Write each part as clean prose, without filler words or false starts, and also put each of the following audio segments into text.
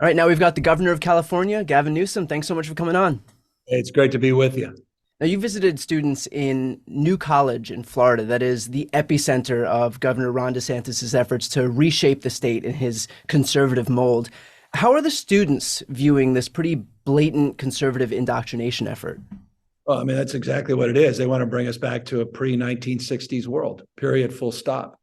All right, now we've got the governor of California, Gavin Newsom. Thanks so much for coming on. It's great to be with you. Now, you visited students in New College in Florida, that is the epicenter of Governor Ron DeSantis' efforts to reshape the state in his conservative mold. How are the students viewing this pretty blatant conservative indoctrination effort? Well, I mean, that's exactly what it is. They want to bring us back to a pre-1960s world, period, full stop.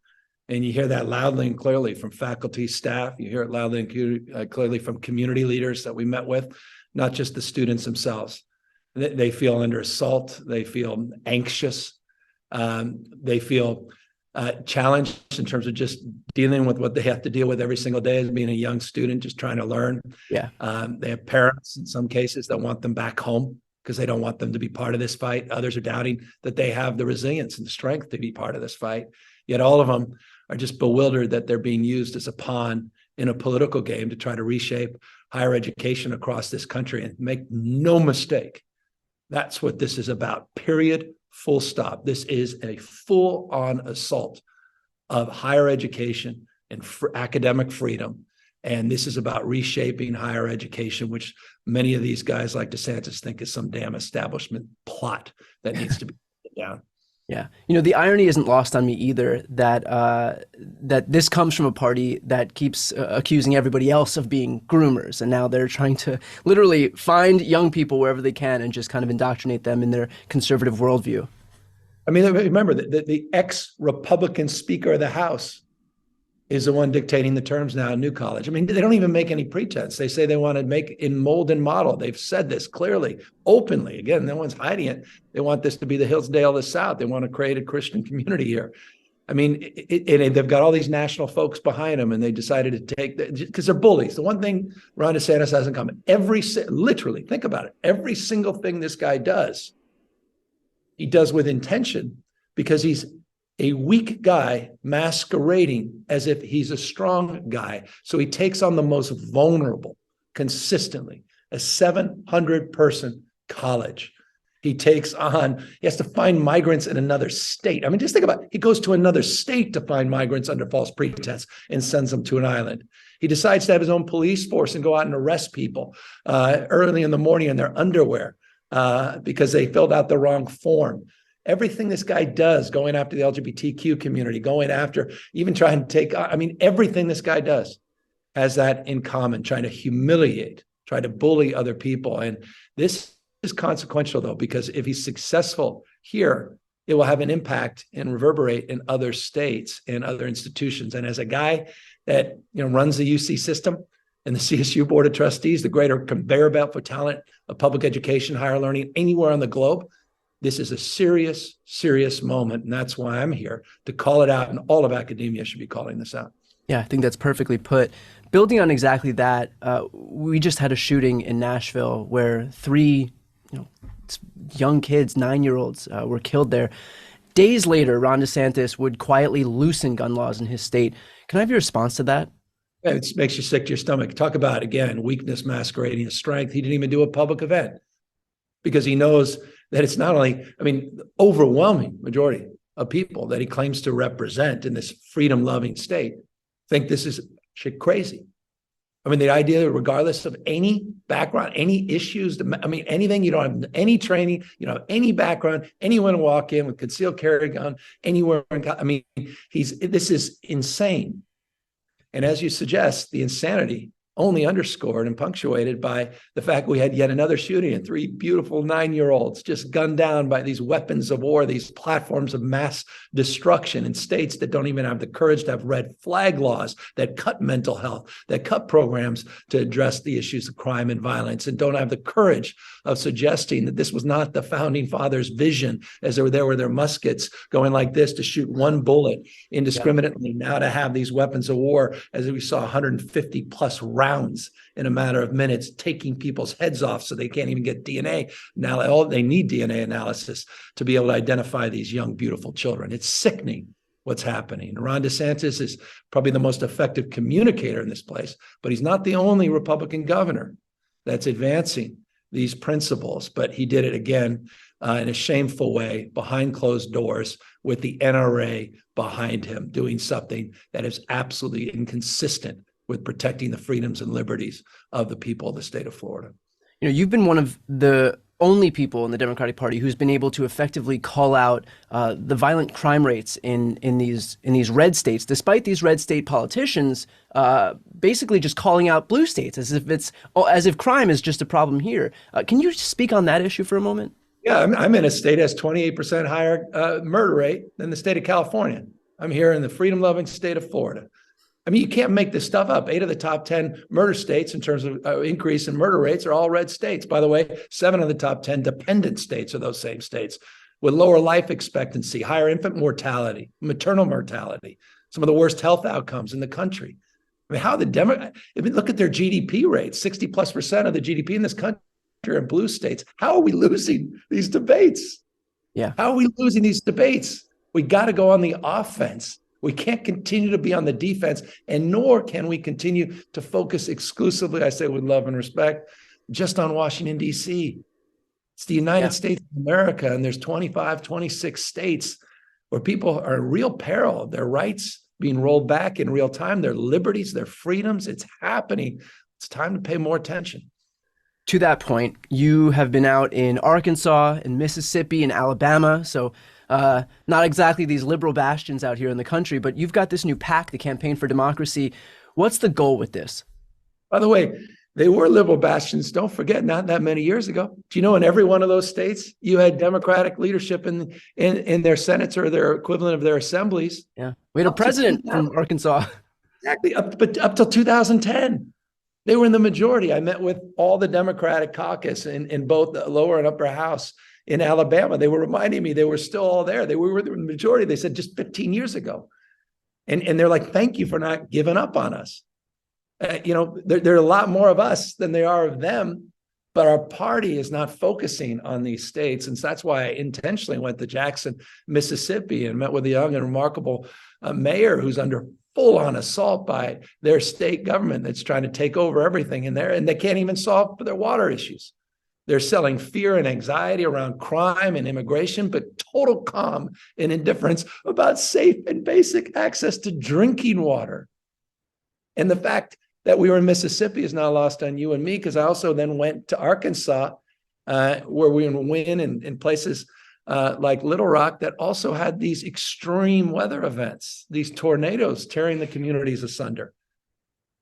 And you hear that loudly and clearly from faculty, staff. You hear it loudly and clearly from community leaders that we met with, not just the students themselves. They feel under assault. They feel anxious. They feel challenged in terms of just dealing with what they have to deal with every single day as being a young student, just trying to learn. Yeah. They have parents in some cases that want them back home because they don't want them to be part of this fight. Others are doubting that they have the resilience and the strength to be part of this fight. Yet all of them are just bewildered that they're being used as a pawn in a political game to try to reshape higher education across this country. And make no mistake, that's what this is about, period, full stop. This is a full-on assault of higher education and academic freedom. And this is about reshaping higher education, which many of these guys like DeSantis think is some damn establishment plot that needs to be put down. Yeah. You know, the irony isn't lost on me either that that this comes from a party that keeps accusing everybody else of being groomers. And now they're trying to literally find young people wherever they can and just kind of indoctrinate them in their conservative worldview. I mean, remember that the ex-Republican Speaker of the House is the one dictating the terms now in New College. I mean, they don't even make any pretense. They say they want to make in mold and model. They've said this clearly, openly. Again, no one's hiding it. They want this to be the Hillsdale of the South. They want to create a Christian community here. I mean, and they've got all these national folks behind them, and they decided to take because they're bullies. The one thing Ron DeSantis has in common, literally, think about it, every single thing this guy does, he does with intention because he's a weak guy masquerading as if he's a strong guy. So he takes on the most vulnerable consistently, a 700-person college. He has to find migrants in another state. I mean, just think about it. He goes to another state to find migrants under false pretense and sends them to an island. He decides to have his own police force and go out and arrest people early in the morning in their underwear because they filled out the wrong form. Everything this guy does, going after the LGBTQ community, going after, even trying to everything this guy does has that in common, trying to humiliate, try to bully other people. And this is consequential, though, because if he's successful here, it will have an impact and reverberate in other states and other institutions. And as a guy that runs the UC system and the CSU Board of Trustees, the greater conveyor belt for talent of public education, higher learning anywhere on the globe, this is a serious, serious moment. And that's why I'm here to call it out. And all of academia should be calling this out. Yeah, I think that's perfectly put. Building on exactly that, we just had a shooting in Nashville where three young kids, 9-year-olds, were killed there. Days later, Ron DeSantis would quietly loosen gun laws in his state. Can I have your response to that? It makes you sick to your stomach. Talk about, again, weakness masquerading as strength. He didn't even do a public event because he knows that it's not only, the overwhelming majority of people that he claims to represent in this freedom-loving state think this is shit crazy. The idea that regardless of any background, any issues, anything, you don't have any training, you don't have any background, anyone walk in with concealed carry gun anywhere. This is insane. And as you suggest, the insanity only underscored and punctuated by the fact we had yet another shooting and 3 beautiful 9-year-olds just gunned down by these weapons of war, these platforms of mass destruction in states that don't even have the courage to have red flag laws that cut mental health, that cut programs to address the issues of crime and violence, and don't have the courage of suggesting that this was not the founding fathers' vision as they were there with their muskets going like this to shoot one bullet indiscriminately. Yeah. Now to have these weapons of war, as we saw 150 plus rounds in a matter of minutes, taking people's heads off so they can't even get DNA. Now they need DNA analysis to be able to identify these young, beautiful children. It's sickening what's happening. Ron DeSantis is probably the most effective communicator in this place, but he's not the only Republican governor that's advancing these principles. But he did it again in a shameful way, behind closed doors, with the NRA behind him, doing something that is absolutely inconsistent with protecting the freedoms and liberties of the people of the state of Florida. You've been one of the only people in the Democratic Party who's been able to effectively call out the violent crime rates in these red states, despite these red state politicians basically just calling out blue states as if crime is just a problem here. Can you speak on that issue for a moment? Yeah, I'm in a state that has 28% higher murder rate than the state of California. I'm here in the freedom-loving state of Florida. I mean, you can't make this stuff up. 8 of the top 10 murder states in terms of increase in murder rates are all red states. By the way, 7 of the top 10 dependent states are those same states with lower life expectancy, higher infant mortality, maternal mortality, some of the worst health outcomes in the country. I mean, how look at their GDP rates, 60+% of the GDP in this country are in blue states. How are we losing these debates? Yeah. How are we losing these debates? We got to go on the offense. We can't continue to be on the defense, and nor can we continue to focus exclusively, I say with love and respect, just on Washington, D.C. It's the United States of America, and there's 25, 26 states where people are in real peril of their rights being rolled back in real time, their liberties, their freedoms. It's happening. It's time to pay more attention. To that point, you have been out in Arkansas, in Mississippi, and Alabama, so not exactly these liberal bastions out here in the country, but you've got this new PAC, the Campaign for Democracy. What's the goal with this? By the way, they were liberal bastions, don't forget, not that many years ago. Do you know in every one of those states, you had Democratic leadership in their senates or their equivalent of their assemblies? Yeah, we had a president from Arkansas. Exactly, up till 2010. They were in the majority. I met with all the Democratic caucus in both the lower and upper house in Alabama. They were reminding me they were still all there. They were the majority. They said just 15 years ago. And they're like, thank you for not giving up on us. There are a lot more of us than there are of them, but our party is not focusing on these states. And so that's why I intentionally went to Jackson, Mississippi, and met with a young and remarkable mayor who's under full-on assault by their state government that's trying to take over everything in there, and they can't even solve their water issues. They're selling fear and anxiety around crime and immigration, but total calm and indifference about safe and basic access to drinking water. And the fact that we were in Mississippi is not lost on you and me, because I also then went to Arkansas, where we win in places like Little Rock that also had these extreme weather events, these tornadoes tearing the communities asunder.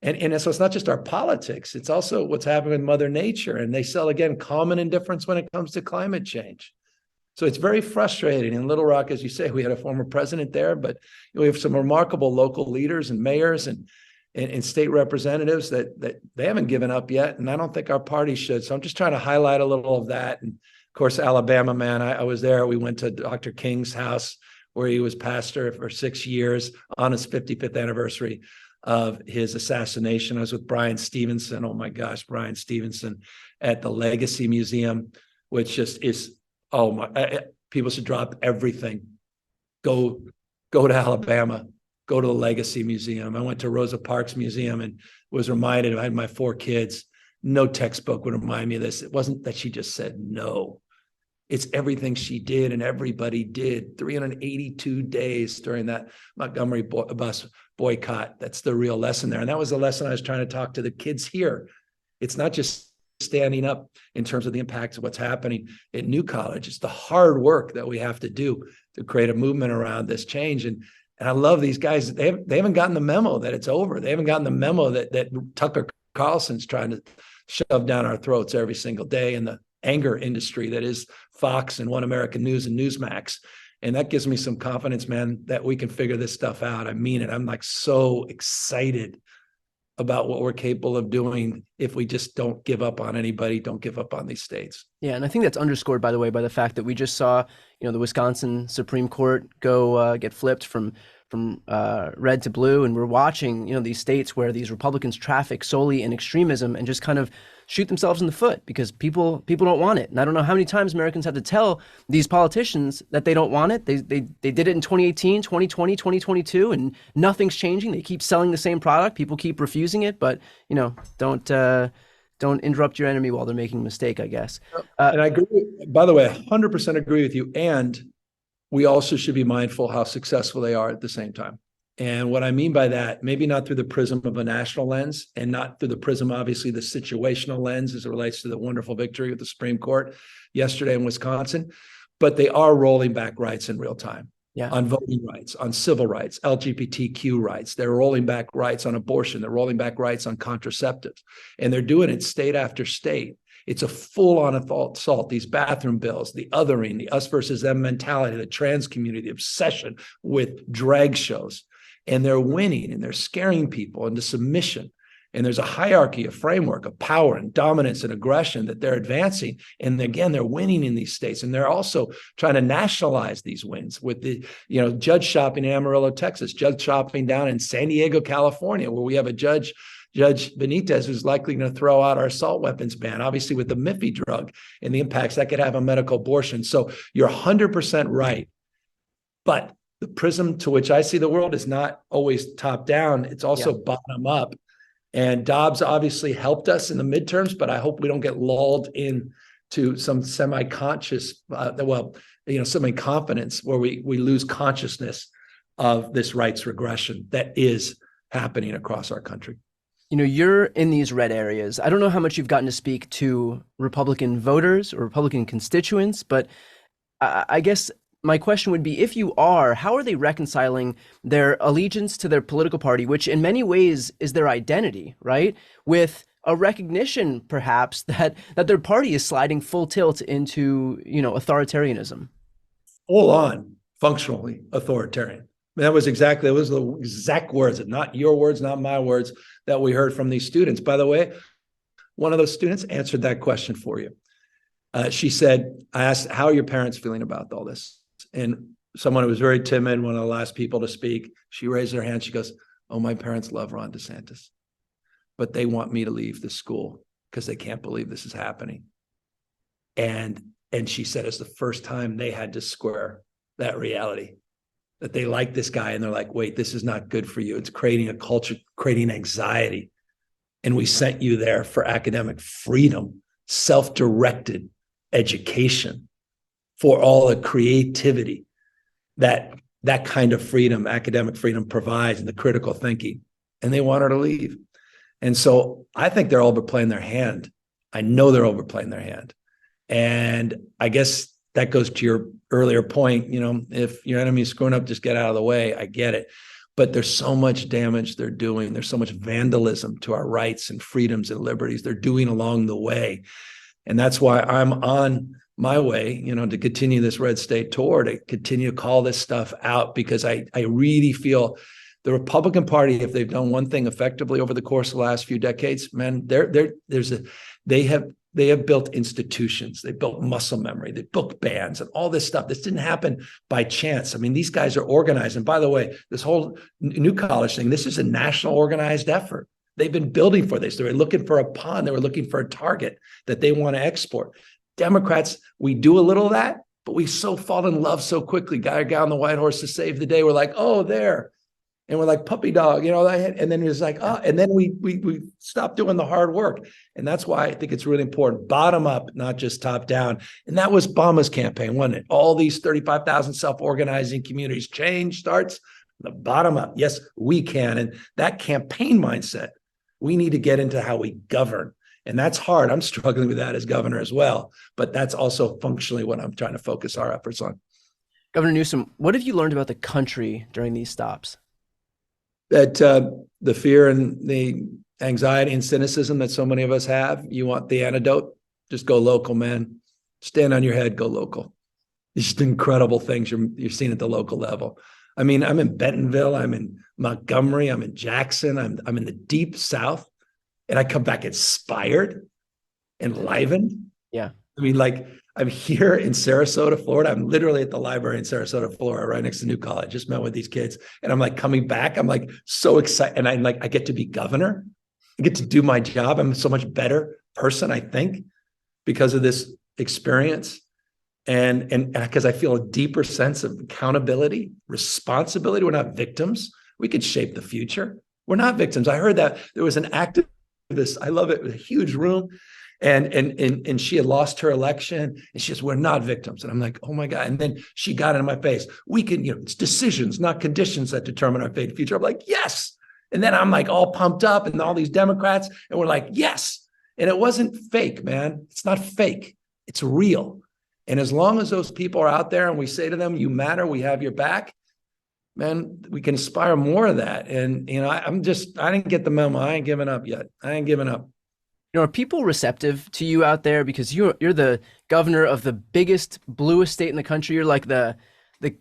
And so it's not just our politics, it's also what's happening with Mother Nature. And they sell, again, calm and indifference when it comes to climate change. So it's very frustrating. In Little Rock, as you say, we had a former president there, but we have some remarkable local leaders and mayors and state representatives that they haven't given up yet. And I don't think our party should. So I'm just trying to highlight a little of that. And of course, Alabama, man, I was there. We went to Dr. King's house where he was pastor for 6 years on his 55th anniversary of his assassination. I was with Brian Stevenson. Oh my gosh, Brian Stevenson at the Legacy Museum, which just is, people should drop everything. Go to Alabama, go to the Legacy Museum. I went to Rosa Parks Museum and was reminded, I had my 4 kids, no textbook would remind me of this. It wasn't that she just said no. It's everything she did and everybody did. 382 days during that Montgomery bus boycott. That's the real lesson there. And that was the lesson I was trying to talk to the kids here. It's not just standing up in terms of the impacts of what's happening at New College. It's the hard work that we have to do to create a movement around this change. And I love these guys. They haven't gotten the memo that it's over. They haven't gotten the memo that Tucker Carlson's trying to shove down our throats every single day in the anger industry that is Fox and One American News and Newsmax. And that gives me some confidence, man, that we can figure this stuff out. I mean it. I'm like so excited about what we're capable of doing if we just don't give up on anybody, don't give up on these states. Yeah, and I think that's underscored, by the way, by the fact that we just saw, the Wisconsin Supreme Court go get flipped from red to blue, and we're watching, these states where these Republicans traffic solely in extremism and just kind of shoot themselves in the foot because people don't want it. And I don't know how many times Americans have to tell these politicians that they don't want it. They did it in 2018, 2020, 2022, and nothing's changing. They keep selling the same product. People keep refusing it, but don't interrupt your enemy while they're making a mistake, I guess. And I agree. By the way, 100% agree with you. And we also should be mindful how successful they are at the same time. And what I mean by that, maybe not through the prism of a national lens and not through the prism, obviously, the situational lens as it relates to the wonderful victory with the Supreme Court yesterday in Wisconsin, but they are rolling back rights in real time. Yeah. On voting rights, on civil rights, LGBTQ rights. They're rolling back rights on abortion. They're rolling back rights on contraceptives. And they're doing it state after state. It's a full-on assault. These bathroom bills, the othering, the us versus them mentality, the trans community, the obsession with drag shows. And they're winning and they're scaring people into submission. And there's a hierarchy, a framework of power and dominance and aggression that they're advancing. And again, they're winning in these states. And they're also trying to nationalize these wins with the, judge shopping in Amarillo, Texas, judge shopping down in San Diego, California, where we have a Judge Benitez, who's likely going to throw out our assault weapons ban, obviously with the Miffy drug and the impacts that could have on medical abortion. So you're 100% right. But the prism to which I see the world is not always top down. It's also bottom up. And Dobbs obviously helped us in the midterms, but I hope we don't get lulled into some semi-conscious, semi-confidence where we lose consciousness of this rights regression that is happening across our country. You're in these red areas. I don't know how much you've gotten to speak to Republican voters or Republican constituents, but I guess my question would be, if you are, how are they reconciling their allegiance to their political party, which in many ways is their identity, right? With a recognition, perhaps, that their party is sliding full tilt into, authoritarianism. Full on, functionally authoritarian. That was the exact words, not your words, not my words, that we heard from these students. By the way, one of those students answered that question for you. She said, I asked, how are your parents feeling about all this? And someone who was very timid, one of the last people to speak, she raised her hand. She goes, oh, my parents love Ron DeSantis, but they want me to leave the school because they can't believe this is happening. And she said it's the first time they had to square that reality, that they like this guy and they're like, wait, this is not good for you. It's creating a culture, creating anxiety. And we sent you there for academic freedom, self-directed education, for all the creativity that kind of freedom, academic freedom provides, and the critical thinking. And they want her to leave. And so I think they're overplaying their hand. I know they're overplaying their hand. And I guess that goes to your earlier point, if your enemy is screwing up, just get out of the way. I get it. But there's so much damage they're doing. There's so much vandalism to our rights and freedoms and liberties they're doing along the way. And that's why I'm on my way, to continue this red state tour, to continue to call this stuff out, because I really feel the Republican Party, if they've done one thing effectively over the course of the last few decades, man, they have built institutions, they built muscle memory, they book bans and all this stuff. This didn't happen by chance. I mean, these guys are organized. And by the way, this whole New College thing, this is a national organized effort. They've been building for this. They were looking for a pond. They were looking for a target that they want to export. Democrats, we do a little of that, but we so fall in love so quickly. Guy on the white horse to save the day. We're like, oh, there. And we're like puppy dog, and then it's like, oh, and then we stop doing the hard work. And that's why I think it's really important. Bottom up, not just top down. And that was Obama's campaign, wasn't it? All these 35,000 self-organizing communities. Change starts from the bottom up. Yes, we can. And that campaign mindset, we need to get into how we govern. And that's hard. I'm struggling with that as governor as well. But that's also functionally what I'm trying to focus our efforts on. Governor Newsom, what have you learned about the country during these stops? That the fear and the anxiety and cynicism that so many of us have, you want the antidote, just go local, man. Stand on your head, go local. These just incredible things you're seeing at the local level. I mean, I'm in Bentonville, I'm in Montgomery, I'm in Jackson, I'm in the deep South. And I come back inspired, enlivened. Yeah. I mean, like, I'm here in Sarasota, Florida. I'm literally at the library in Sarasota, Florida, right next to New College. Just met with these kids. And I'm like coming back. I'm like so excited. And I get to be governor. I get to do my job. I'm a so much better person, I think, because of this experience. And because I feel a deeper sense of accountability, responsibility. We're not victims. We could shape the future. We're not victims. I heard that there was an activist. I love it. It was a huge room. And she had lost her election, and she says, we're not victims. And I'm like, oh my God. And then she got in my face. We can, it's decisions, not conditions that determine our fate and future. I'm like, yes. And then I'm like all pumped up, and all these Democrats, and we're like, yes. And it wasn't fake, man. It's not fake. It's real. And as long as those people are out there and we say to them, you matter, we have your back, man, we can inspire more of that. And, I didn't get the memo. I ain't giving up yet. I ain't giving up. Are people receptive to you out there? Because you're the governor of the biggest, bluest state in the country. You're like the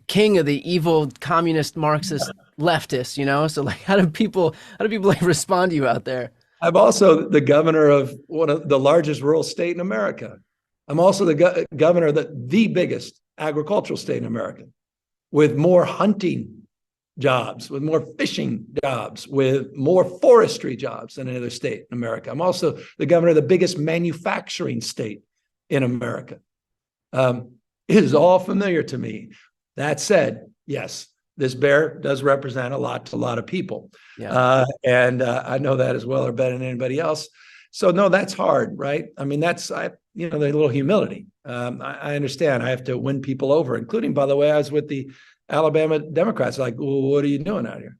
king of the evil communist Marxist leftists, So like, how do people like respond to you out there? I'm also the governor of one of the largest rural state in America. I'm also the governor of the biggest agricultural state in America, with more hunting jobs, with more fishing jobs, with more forestry jobs than any other state in America. I'm also the governor of the biggest manufacturing state in America. It is all familiar to me. That said, yes, this bear does represent a lot to a lot of people. Yeah. And I know that as well or better than anybody else. So no, that's hard, right? I mean, there's a little humility. I understand. I have to win people over, including, by the way, I was with the Alabama Democrats. Like, well, what are you doing out here?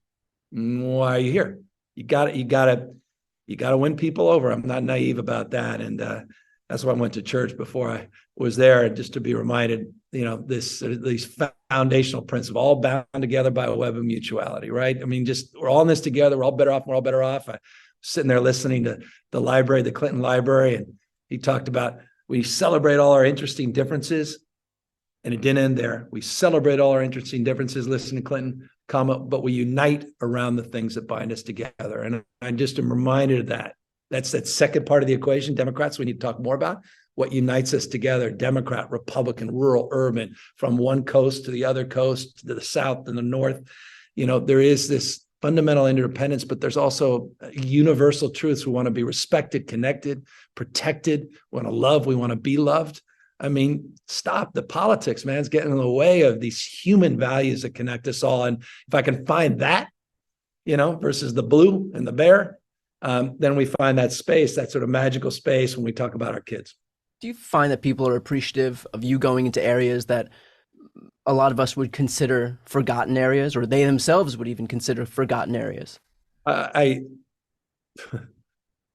Why are you here? You got to win people over. I'm not naive about that, and that's why I went to church before I was there, just to be reminded, these foundational principles, all bound together by a web of mutuality, right? I mean, just we're all in this together. We're all better off. We're all better off. I was sitting there listening to the Clinton Library, and he talked about we celebrate all our interesting differences. And it didn't end there. We celebrate all our interesting differences, listen to Clinton, but we unite around the things that bind us together. And I just am reminded of that. That's that second part of the equation. Democrats, we need to talk more about what unites us together. Democrat, Republican, rural, urban, from one coast to the other coast, to the south and the north. There is this fundamental interdependence, but there's also universal truths. We want to be respected, connected, protected. We want to love. We want to be loved. I mean, stop the politics, man. It's getting in the way of these human values that connect us all. And if I can find that, versus the blue and the bear, then we find that space, that sort of magical space when we talk about our kids. Do you find that people are appreciative of you going into areas that a lot of us would consider forgotten areas, or they themselves would even consider forgotten areas? When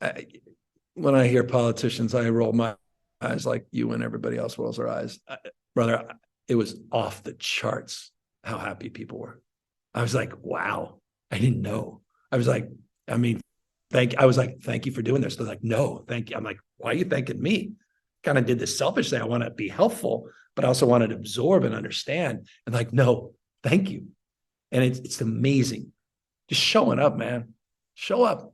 I hear politicians, I roll my eyes like you and everybody else rolls their eyes. Brother, it was off the charts how happy people were. I was like, wow, I didn't know. I was like, thank you for doing this. They're like, no, thank you. I'm like, why are you thanking me? Kind of did this selfish thing. I want to be helpful, but I also wanted to absorb and understand. And like, no, thank you. And it's amazing. Just showing up, man. Show up,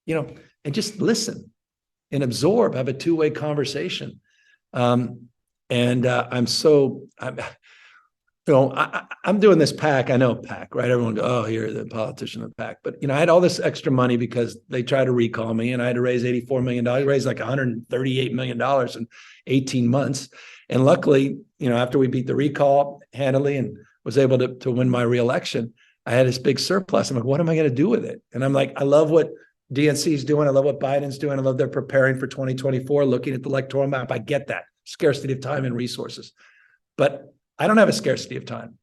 and just listen and absorb, have a two-way conversation. I'm doing this PAC. I know PAC, right? Everyone goes, oh, you're the politician of PAC. But, I had all this extra money because they tried to recall me, and I had to raise $84 million. I raised like $138 million in 18 months. And luckily, after we beat the recall handily and was able to win my reelection, I had this big surplus. I'm like, what am I going to do with it? And I'm like, I love what DNC is doing. I love what Biden's doing. I love they're preparing for 2024, looking at the electoral map. I get that scarcity of time and resources, but I don't have a scarcity of time.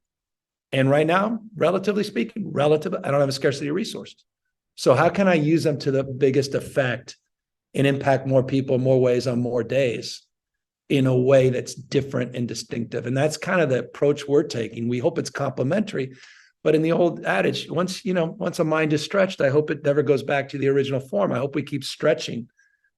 And right now, relatively speaking, I don't have a scarcity of resources. So how can I use them to the biggest effect and impact more people, more ways on more days in a way that's different and distinctive? And that's kind of the approach we're taking. We hope it's complementary. But in the old adage, once a mind is stretched, I hope it never goes back to the original form. I hope we keep stretching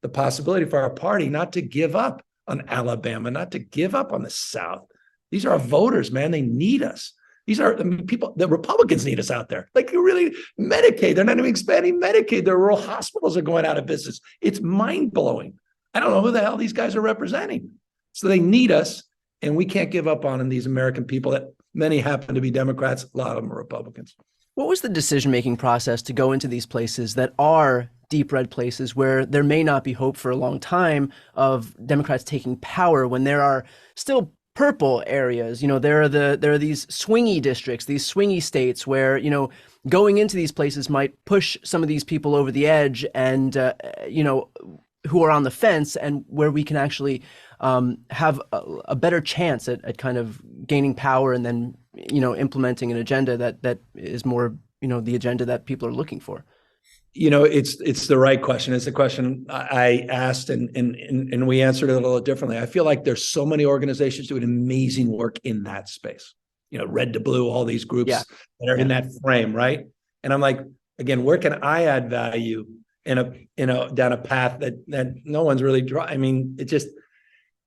the possibility for our party not to give up on Alabama, not to give up on the South. These are our voters, man. They need us. These are people, the Republicans need us out there. Like, you really, Medicaid, they're not even expanding Medicaid. Their rural hospitals are going out of business. It's mind-blowing. I don't know who the hell these guys are representing. So they need us, and we can't give up on them, these American people that many happen to be Democrats. A lot of them are Republicans. What was the decision-making process to go into these places that are deep red places where there may not be hope for a long time of Democrats taking power, when there are still purple areas? There are these swingy districts, these swingy states where, going into these places might push some of these people over the edge and, who are on the fence, and where we can actually have a better chance at kind of gaining power and then, implementing an agenda that is more, the agenda that people are looking for? It's the right question. It's a question I asked, and we answered it a little differently. I feel like there's so many organizations doing amazing work in that space. Red to blue, all these groups that are in that frame, right? And I'm like, again, where can I add value in a down a path that no one's really I mean, it just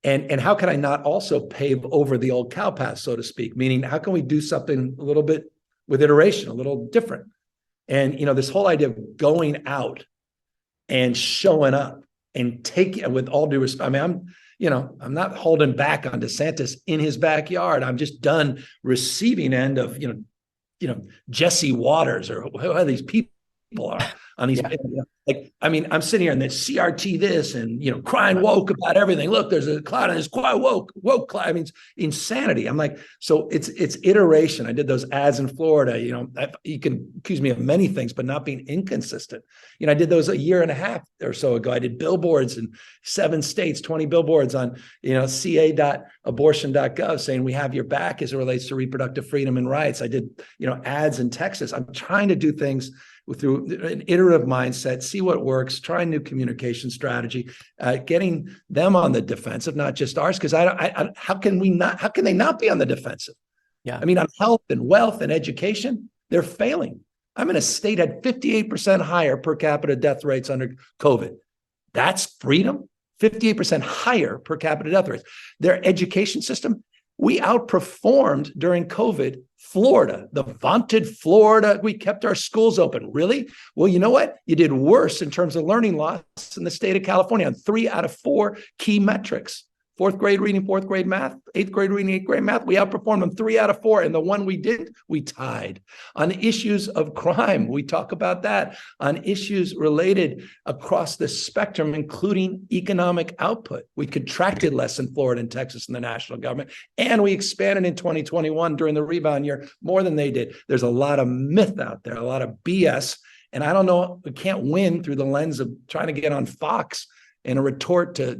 and how can I not also pave over the old cow path, so to speak? Meaning, how can we do something a little bit with iteration, a little different? And this whole idea of going out and showing up and taking, with all due respect, I mean, I'm not holding back on DeSantis in his backyard. I'm just done receiving end of, Jesse Waters or whoever these people are on these. I'm sitting here and then CRT this and, crying woke about everything. Look, there's a cloud and it's quite woke cloud. I mean, it's insanity. I'm like, so it's iteration. I did those ads in Florida. You can accuse me of many things, but not being inconsistent. I did those a year and a half or so ago. I did billboards in 7 states, 20 billboards on, ca.abortion.gov saying we have your back as it relates to reproductive freedom and rights. I did, ads in Texas. I'm trying to do things through an iterative mindset, see what works, try a new communication strategy, getting them on the defensive, not just ours. Because how can they not be on the defensive? Yeah. I mean, on health and wealth and education, they're failing. I'm in a state had 58% higher per capita death rates under COVID. That's freedom. 58% higher per capita death rates. Their education system, we outperformed during COVID Florida, the vaunted Florida. We kept our schools open. Really? Well, you know what? You did worse in terms of learning loss in the state of California on 3 out of 4 key metrics. 4th grade reading, 4th grade math, 8th grade reading, 8th grade math. We outperformed them 3 out of 4. And the one we did, we tied. On issues of crime, we talk about that. On issues related across the spectrum, including economic output, we contracted less in Florida and Texas and the national government. And we expanded in 2021 during the rebound year more than they did. There's a lot of myth out there, a lot of BS. And I don't know, we can't win through the lens of trying to get on Fox in a retort to,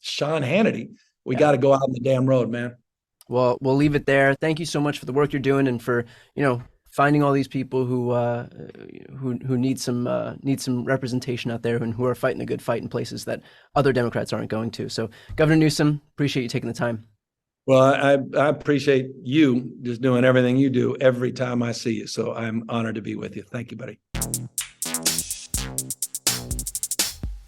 Sean Hannity. We got to go out on the damn road, man. Well, we'll leave it there. Thank you so much for the work you're doing and for, finding all these people who need some representation out there and who are fighting a good fight in places that other Democrats aren't going to. So, Governor Newsom, appreciate you taking the time. Well, I appreciate you just doing everything you do every time I see you. So I'm honored to be with you. Thank you, buddy.